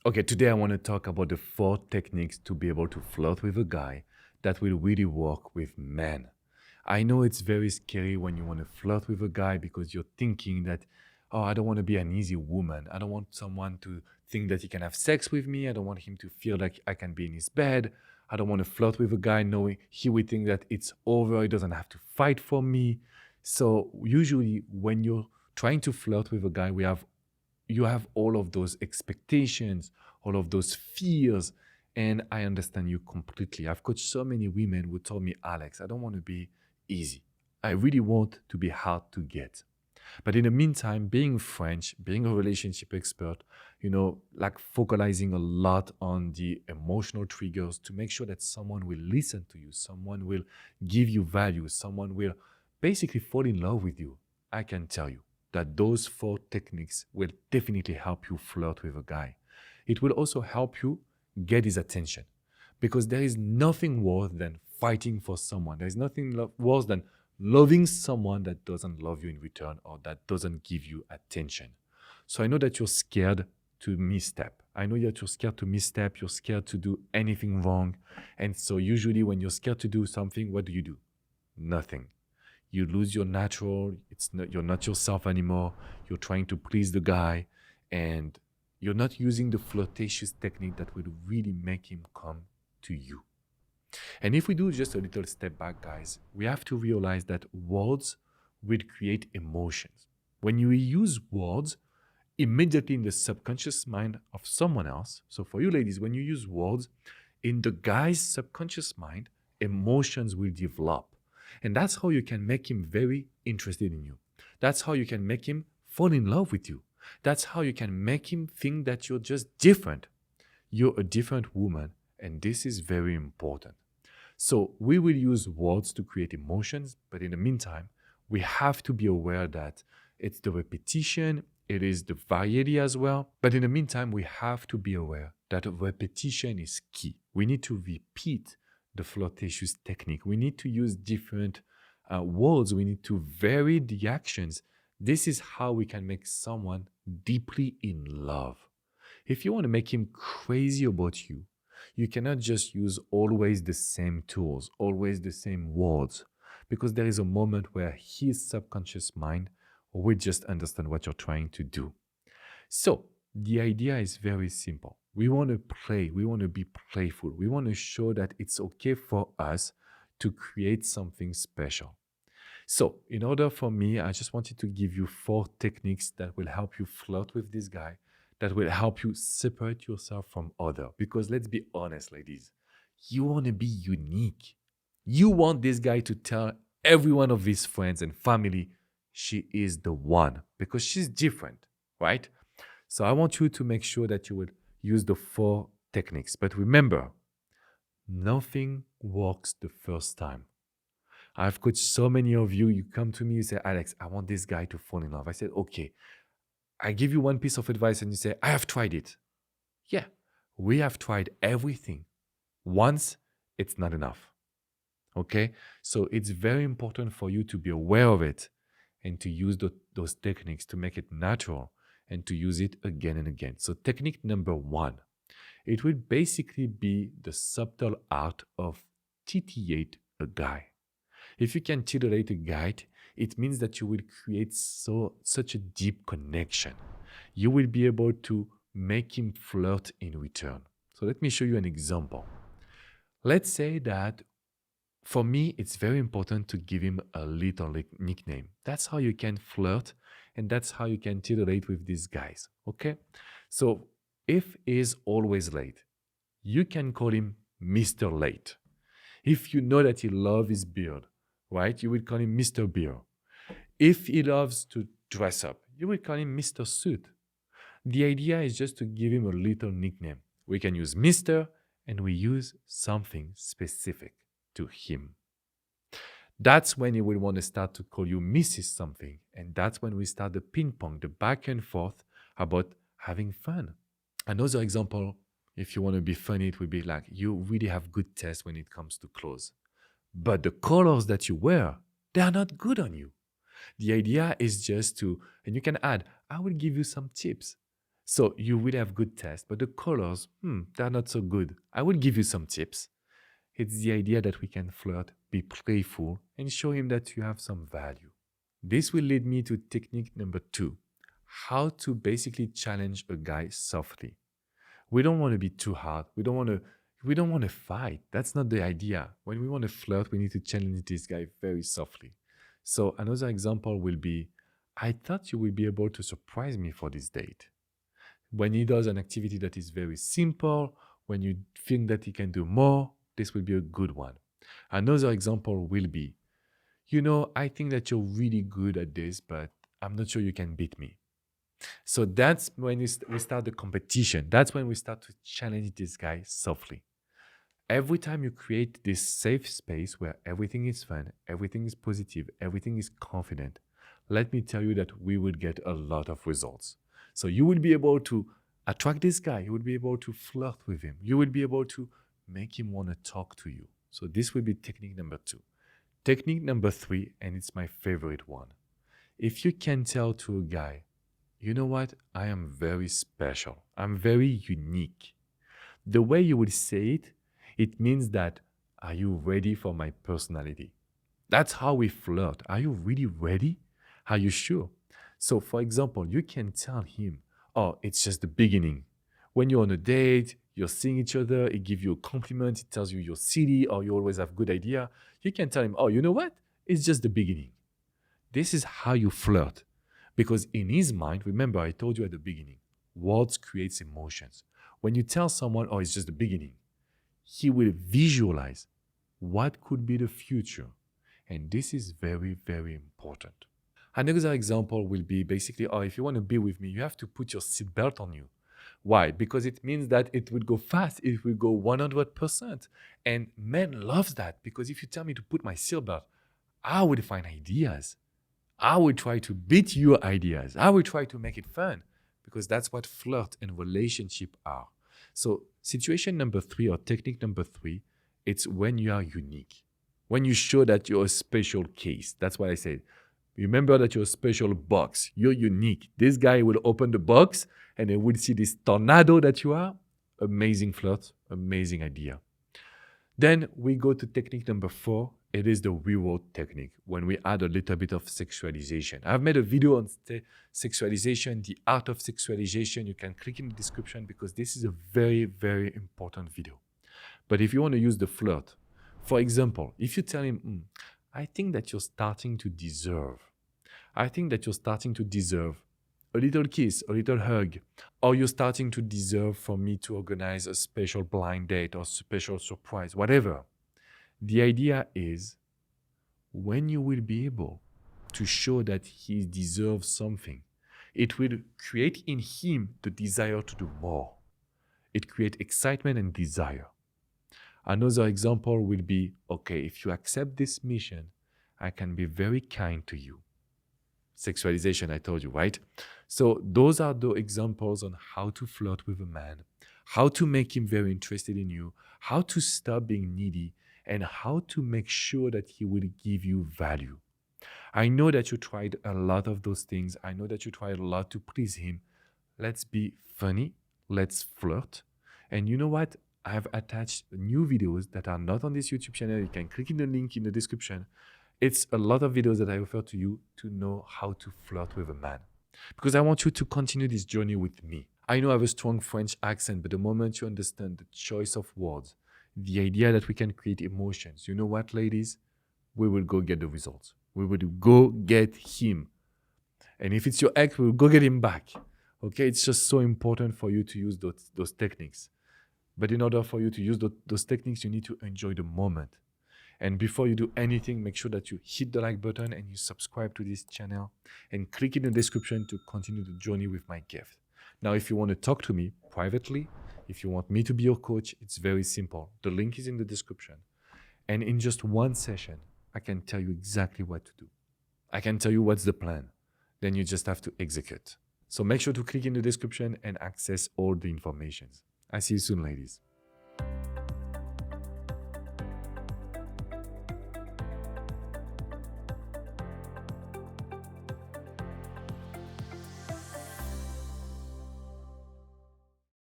Okay, today I want to talk about the 4 techniques to be able to flirt with a guy that will really work with men. I know it's very scary when you want to flirt with a guy because you're thinking that, oh, I don't want to be an easy woman. I don't want someone to think that he can have sex with me. I don't want him to feel like I can be in his bed. I don't want to flirt with a guy knowing he will think that it's over. He doesn't have to fight for me. So, usually, when you're trying to flirt with a guy, you have all of those expectations, all of those fears. And I understand you completely. I've coached so many women who told me, Alex, I don't want to be easy. I really want to be hard to get. But in the meantime, being French, being a relationship expert, like focalizing a lot on the emotional triggers to make sure that someone will listen to you, someone will give you value, someone will basically fall in love with you, I can tell you that those 4 techniques will definitely help you flirt with a guy. It will also help you get his attention because there is nothing worse than fighting for someone. There is nothing worse than loving someone that doesn't love you in return or that doesn't give you attention. So I know that you're scared to misstep. I know that you're scared to misstep. You're scared to do anything wrong. And so usually when you're scared to do something, what do? Nothing. You lose your natural. You're not yourself anymore. You're trying to please the guy, and you're not using the flirtatious technique that will really make him come to you. And if we do just a little step back, guys, we have to realize that words will create emotions. When you use words immediately in the subconscious mind of someone else, so for you ladies, when you use words in the guy's subconscious mind, emotions will develop. And that's how you can make him very interested in you. That's how you can make him fall in love with you. That's how you can make him think that you're just different. You're a different woman, and this is very important. So we will use words to create emotions, but in the meantime, we have to be aware that it's the repetition, it is the variety as well. But in the meantime, we have to be aware that repetition is key. We need to repeat the flirtatious technique. We need to use different words. We need to vary the actions. This is how we can make someone deeply in love. If you want to make him crazy about you, you cannot just use always the same tools, always the same words, because there is a moment where his subconscious mind will just understand what you're trying to do. So the idea is very simple. We want to play, we want to be playful, we want to show that it's okay for us to create something special. So, in order for me, I just wanted to give you 4 techniques that will help you flirt with this guy, that will help you separate yourself from other. Because let's be honest, ladies, you want to be unique. You want this guy to tell every one of his friends and family she is the one because she's different, right? So I want you to make sure that you will use the 4 techniques. But remember, nothing works the first time. I've coached so many of you. You come to me, you say, Alex, I want this guy to fall in love. I said, okay. I give you one piece of advice and you say, I have tried it. Yeah, we have tried everything. Once, it's not enough. Okay? So it's very important for you to be aware of it and to use those techniques to make it natural and to use it again and again. So technique number 1, it will basically be the subtle art of titillate a guy. If you can titillate a guy, it means that you will create such a deep connection. You will be able to make him flirt in return. So let me show you an example. Let's say that for me, it's very important to give him a little nickname. That's how you can flirt and that's how you can titillate with these guys. Okay? So if he's always late, you can call him Mr. Late. If you know that he loves his beard, right, you will call him Mr. Beard. If he loves to dress up, you will call him Mr. Suit. The idea is just to give him a little nickname. We can use Mr. and we use something specific to him. That's when he will want to start to call you Mrs. something. And that's when we start the ping pong, the back and forth about having fun. Another example, if you want to be funny, it would be like, you really have good taste when it comes to clothes. But the colors that you wear, they are not good on you. The idea is just to, and you can add, I will give you some tips. So you will have good taste, but the colors, they're not so good. I will give you some tips. It's the idea that we can flirt, be playful, and show him that you have some value. This will lead me to technique number 2, how to basically challenge a guy softly. We don't want to be too hard. We don't want to fight. That's not the idea. When we want to flirt, we need to challenge this guy very softly. So another example will be, I thought you would be able to surprise me for this date. When he does an activity that is very simple, when you think that he can do more, this will be a good one. Another example will be, I think that you're really good at this, but I'm not sure you can beat me. So that's when we start the competition. That's when we start to challenge this guy softly. Every time you create this safe space where everything is fun, everything is positive, everything is confident, let me tell you that we will get a lot of results. So you will be able to attract this guy. You will be able to flirt with him. You will be able to make him want to talk to you. So this will be technique number 2. Technique number 3, and it's my favorite one. If you can tell to a guy, you know what? I am very special. I'm very unique. The way you would say it, it means that, are you ready for my personality? That's how we flirt. Are you really ready? Are you sure? So, for example, you can tell him, oh, it's just the beginning. When you're on a date, you're seeing each other, it gives you a compliment, it tells you you're silly or you always have good idea. You can tell him, oh, you know what? It's just the beginning. This is how you flirt. Because in his mind, remember I told you at the beginning, words creates emotions. When you tell someone, oh, it's just the beginning, he will visualize what could be the future. And this is very, very important. Another example will be basically, oh, if you want to be with me, you have to put your seatbelt on you. Why? Because it means that it will go fast, it will go 100%. And men loves that, because if you tell me to put my seatbelt, I will find ideas. I will try to beat your ideas. I will try to make it fun, because that's what flirt and relationship are. So situation number 3 or technique number 3, it's when you are unique. When you show that you're a special case. That's what I said. Remember that you're a special box. You're unique. This guy will open the box and he will see this tornado that you are. Amazing flirt, amazing idea. Then we go to technique number 4. It is the reward technique, when we add a little bit of sexualization. I've made a video on sexualization, the art of sexualization. You can click in the description, because this is a very, very important video. But if you want to use the flirt, for example, if you tell him, I think that you're starting to deserve. I think that you're starting to deserve a little kiss, a little hug, or you're starting to deserve for me to organize a special blind date or special surprise, whatever. The idea is, when you will be able to show that he deserves something, it will create in him the desire to do more. It creates excitement and desire. Another example will be, okay, if you accept this mission, I can be very kind to you. Sexualization, I told you, right? So those are the examples on how to flirt with a man, how to make him very interested in you, how to stop being needy, and how to make sure that he will give you value. I know that you tried a lot of those things. I know that you tried a lot to please him. Let's be funny. Let's flirt. And you know what? I've attached new videos that are not on this YouTube channel. You can click in the link in the description. It's a lot of videos that I offer to you to know how to flirt with a man. Because I want you to continue this journey with me. I know I have a strong French accent, but the moment you understand the choice of words, the idea that we can create emotions, you know what, ladies? We will go get the results. We will go get him. And if it's your ex, we will go get him back. Okay? It's just so important for you to use those techniques. But in order for you to use those techniques, you need to enjoy the moment. And before you do anything, make sure that you hit the like button and you subscribe to this channel and click in the description to continue the journey with my gift. Now, if you want to talk to me privately, if you want me to be your coach, it's very simple. The link is in the description. And in just one session, I can tell you exactly what to do. I can tell you what's the plan. Then you just have to execute. So make sure to click in the description and access all the information. I see you soon, ladies.